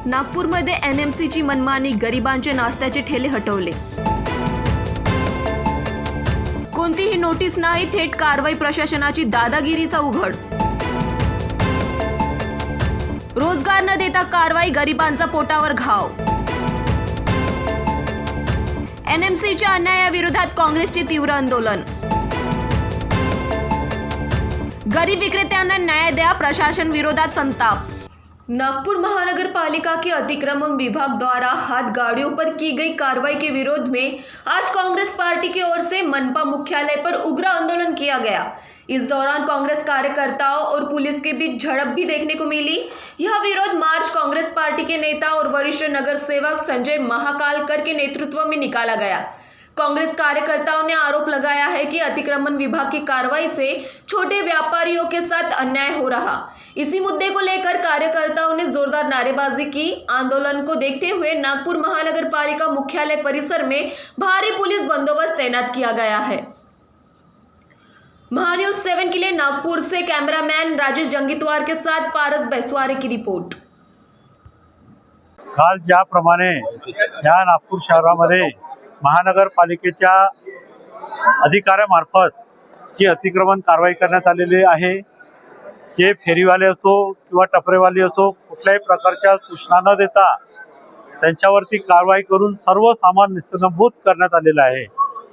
नागपूरमध्ये एनएमसीची मनमानी, गरिबांचे नाश्त्याचे ठेले हटवले. कोणतीही नोटीस नाही, थेट कारवाई, प्रशासनाची दादागिरीचा उघड. रोजगार न देता कारवाई, गरिबांचा पोटावर घाव. एनएमसीच्या अन्यायाविरोधात काँग्रेसचे तीव्र आंदोलन. गरीब विक्रेत्यांना न्याय द्या, प्रशासन विरोधात संताप. नागपुर महानगरपालिका के अतिक्रमण विभाग द्वारा हाथ गाड़ियों पर की गई कार्रवाई के विरोध में आज कांग्रेस पार्टी की ओर से मनपा मुख्यालय पर उग्र आंदोलन किया गया. इस दौरान कांग्रेस कार्यकर्ताओं और पुलिस के बीच झड़प भी देखने को मिली. यह विरोध मार्च कांग्रेस पार्टी के नेता और वरिष्ठ नगर सेवक संजय महाकालकर के नेतृत्व में निकाला गया. कांग्रेस कार्यकर्ताओं ने आरोप लगाया है कि अतिक्रमण विभाग की कार्रवाई से छोटे व्यापारियों के साथ अन्याय हो रहा. इसी मुद्दे को लेकर कार्यकर्ताओं ने जोरदार नारेबाजी की. आंदोलन को देखते हुए नागपुर महानगर पालिका मुख्यालय परिसर में भारी पुलिस बंदोबस्त तैनात किया गया है. महान्यूज 7 के लिए नागपुर से कैमरामैन राजेश जंगीतवार के साथ पारस बैसवारे की रिपोर्ट. काल ज्याप्रमाणे या नागपूर शहरामध्ये महानगरपालिकेच्या अधिकाऱ्यामार्फत जी अतिक्रमण कारवाई करण्यात आलेली आहे, जे फेरीवाले असो किंवा टपरेवाले असो, कुठल्याही प्रकारच्या सूचना न देता त्यांच्यावरती कारवाई करून सर्व सामान निस्तंभूत करण्यात आलेलं आहे.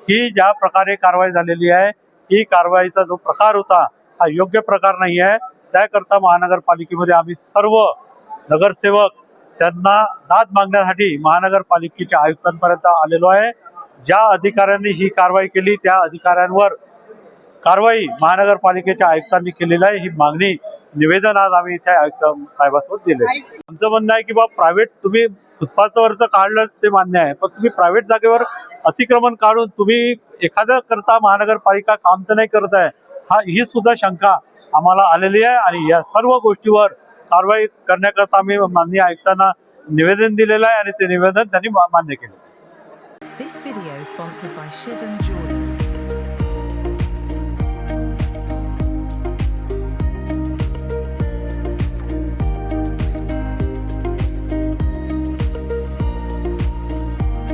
ही ज्या प्रकारे कारवाई झालेली आहे, ही कारवाईचा जो प्रकार होता हा योग्य प्रकार नाही आहे. त्याकरता महानगरपालिकेमध्ये आम्ही सर्व नगरसेवक त्यांना दाद मागण्यासाठी महानगरपालिकेच्या आयुक्तांपर्यंत आलेलो आहे. ज्या अधिकाऱ्यांनी ही कारवाई केली त्या अधिकाऱ्यांवर कारवाई महानगरपालिकेच्या आयुक्तांनी केलेली आहे. ही मागणी निवेदन आज आम्ही इथे आयुक्त साहेबांसोबत दिले. आमचं म्हणणं आहे की बा प्रायव्हेट तुम्ही फुटपाथवरचं काढलं ते मान्य आहे, पण तुम्ही प्रायव्हेट जागेवर अतिक्रमण काढून तुम्ही एखाद्या करता महानगरपालिका काम तर नाही करत आहे, ही सुद्धा शंका आम्हाला आलेली आहे. आणि या सर्व गोष्टीवर कारवाई करण्याकरता आम्ही माननीय आयुक्तांना निवेदन दिलेलं आहे आणि ते निवेदन त्यांनी मान्य केलं. This video is sponsored by Shivam Jewelry.